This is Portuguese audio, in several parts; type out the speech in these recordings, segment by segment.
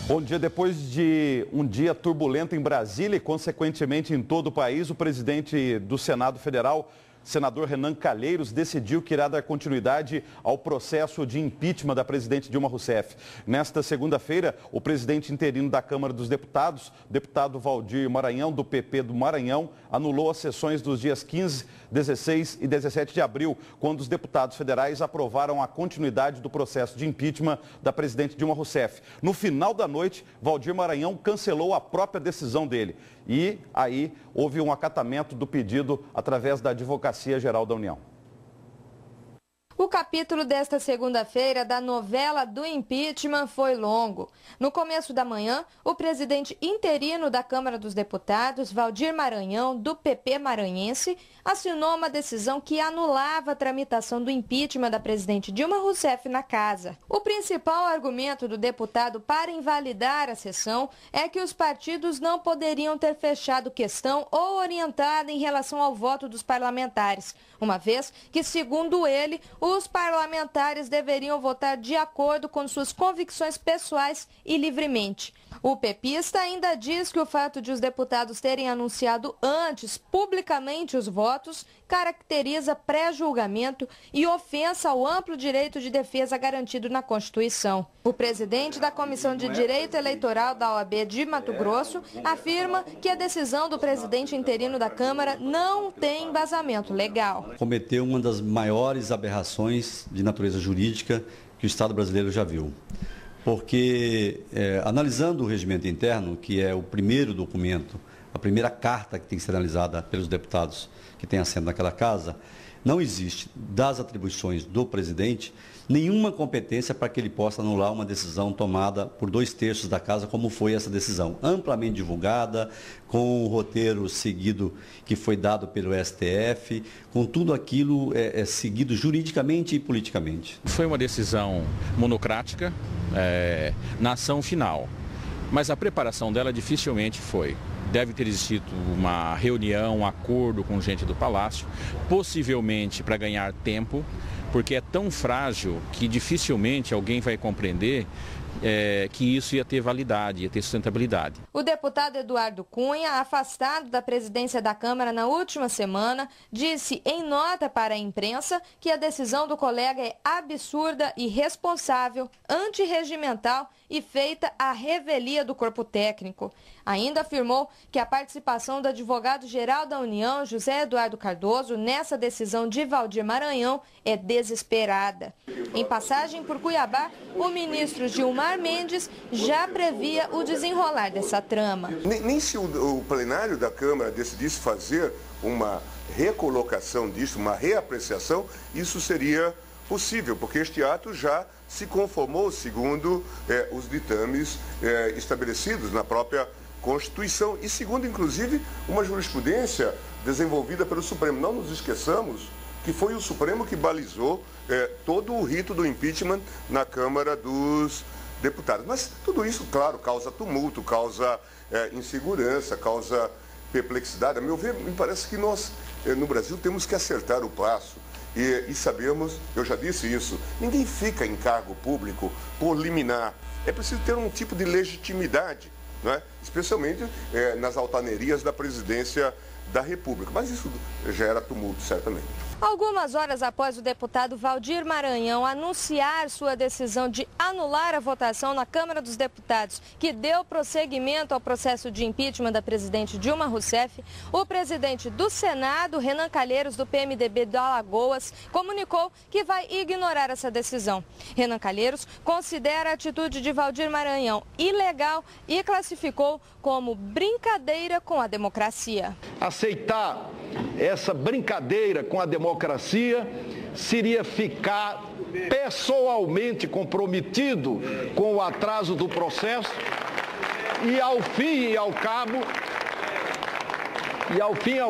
Bom dia. Depois de um dia turbulento em Brasília e, consequentemente, em todo o país, o presidente do Senado Federal, senador Renan Calheiros, decidiu que irá dar continuidade ao processo de impeachment da presidente Dilma Rousseff. Nesta segunda-feira, o presidente interino da Câmara dos Deputados, deputado Valdir Maranhão, do PP do Maranhão, anulou as sessões dos dias 15, 16 e 17 de abril, quando os deputados federais aprovaram a continuidade do processo de impeachment da presidente Dilma Rousseff. No final da noite, Valdir Maranhão cancelou a própria decisão dele. E aí houve um acatamento do pedido através da Advocacia Geral da União. O capítulo desta segunda-feira da novela do impeachment foi longo. No começo da manhã, o presidente interino da Câmara dos Deputados, Valdir Maranhão, do PP maranhense, assinou uma decisão que anulava a tramitação do impeachment da presidente Dilma Rousseff na casa. O principal argumento do deputado para invalidar a sessão é que os partidos não poderiam ter fechado questão ou orientado em relação ao voto dos parlamentares, uma vez que, segundo ele, os parlamentares deveriam votar de acordo com suas convicções pessoais e livremente. O pepista ainda diz que o fato de os deputados terem anunciado antes, publicamente, os votos, caracteriza pré-julgamento e ofensa ao amplo direito de defesa garantido na Constituição. O presidente da Comissão de Direito Eleitoral da OAB de Mato Grosso afirma que a decisão do presidente interino da Câmara não tem embasamento legal. Cometeu uma das maiores aberrações de natureza jurídica que o Estado brasileiro já viu. Porque, analisando o regimento interno, que é o primeiro documento, a primeira carta que tem que ser analisada pelos deputados que têm assento naquela casa, não existe, das atribuições do presidente, nenhuma competência para que ele possa anular uma decisão tomada por 2/3 da casa, como foi essa decisão, amplamente divulgada, com o roteiro seguido que foi dado pelo STF, com tudo aquilo seguido juridicamente e politicamente. Foi uma decisão monocrática na ação final, mas a preparação dela dificilmente foi. Deve ter existido uma reunião, um acordo com gente do Palácio, possivelmente para ganhar tempo, porque é tão frágil que dificilmente alguém vai compreender que isso ia ter validade, ia ter sustentabilidade. O deputado Eduardo Cunha, afastado da presidência da Câmara na última semana, disse em nota para a imprensa que a decisão do colega é absurda, irresponsável, antirregimental e feita à revelia do corpo técnico. Ainda afirmou que a participação do advogado-geral da União, José Eduardo Cardoso, nessa decisão de Valdir Maranhão é desesperada. Em passagem por Cuiabá, o ministro Gilmar Mendes já previa o desenrolar dessa trama. Nem se o plenário da Câmara decidisse fazer uma recolocação disso, uma reapreciação, isso seria possível, porque este ato já se conformou segundo os ditames estabelecidos na própria Constituição e segundo, inclusive, uma jurisprudência desenvolvida pelo Supremo. Não nos esqueçamos que foi o Supremo que balizou todo o rito do impeachment na Câmara dos Deputados. Mas tudo isso, claro, causa tumulto, causa insegurança, causa perplexidade. A meu ver, me parece que nós, no Brasil, temos que acertar o passo. E sabemos, eu já disse isso, ninguém fica em cargo público por liminar. É preciso ter um tipo de legitimidade, não é? Especialmente nas altanerias da presidência da República. Mas isso gera tumulto, certamente. Algumas horas após o deputado Valdir Maranhão anunciar sua decisão de anular a votação na Câmara dos Deputados, que deu prosseguimento ao processo de impeachment da presidente Dilma Rousseff, o presidente do Senado, Renan Calheiros, do PMDB de Alagoas, comunicou que vai ignorar essa decisão. Renan Calheiros considera a atitude de Valdir Maranhão ilegal e classificou como brincadeira com a democracia. Aceitar essa brincadeira com a democracia seria ficar pessoalmente comprometido com o atraso do processo e ao fim e ao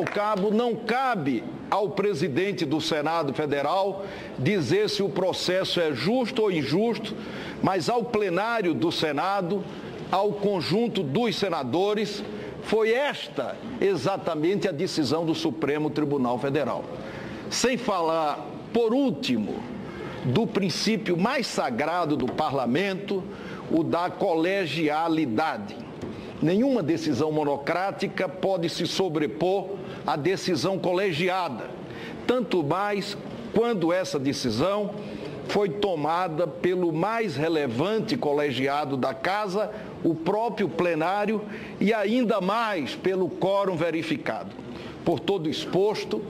cabo não cabe ao presidente do Senado Federal dizer se o processo é justo ou injusto, mas ao plenário do Senado, ao conjunto dos senadores, foi esta exatamente a decisão do Supremo Tribunal Federal. Sem falar, por último, do princípio mais sagrado do parlamento, o da colegialidade. Nenhuma decisão monocrática pode se sobrepor à decisão colegiada, tanto mais quando essa decisão foi tomada pelo mais relevante colegiado da Casa, o próprio plenário, e ainda mais pelo quórum verificado. Por todo exposto,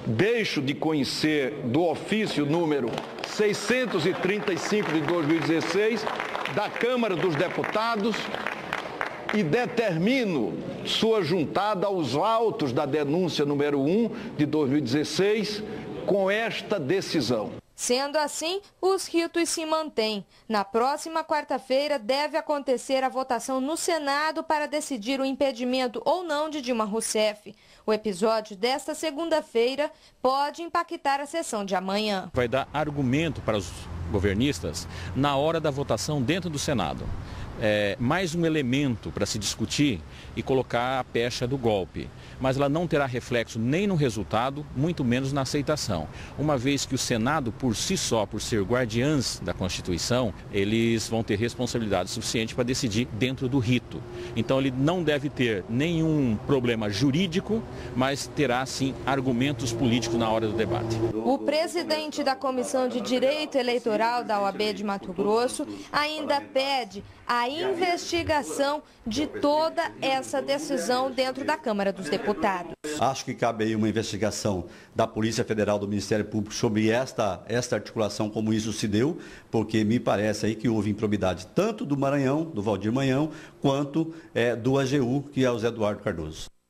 deixo de conhecer do ofício número 635 de 2016 da Câmara dos Deputados e determino sua juntada aos autos da denúncia número 1 de 2016 com esta decisão. Sendo assim, os ritos se mantêm. Na próxima quarta-feira deve acontecer a votação no Senado para decidir o impedimento ou não de Dilma Rousseff. O episódio desta segunda-feira pode impactar a sessão de amanhã. Vai dar argumento para os governistas na hora da votação dentro do Senado. Mais um elemento para se discutir e colocar a pecha do golpe. Mas ela não terá reflexo nem no resultado, muito menos na aceitação. Uma vez que o Senado, por si só, por ser guardiãs da Constituição, eles vão ter responsabilidade suficiente para decidir dentro do rito. Então ele não deve ter nenhum problema jurídico, mas terá, sim, argumentos políticos na hora do debate. O presidente da Comissão de Direito Eleitoral da OAB de Mato Grosso ainda pede a investigação de toda essa decisão dentro da Câmara dos Deputados. Acho que cabe aí uma investigação da Polícia Federal, do Ministério Público, sobre esta articulação, como isso se deu, porque me parece aí que houve improbidade tanto do Maranhão, do Valdir Maranhão, quanto do AGU, que é o Zé Eduardo Cardoso.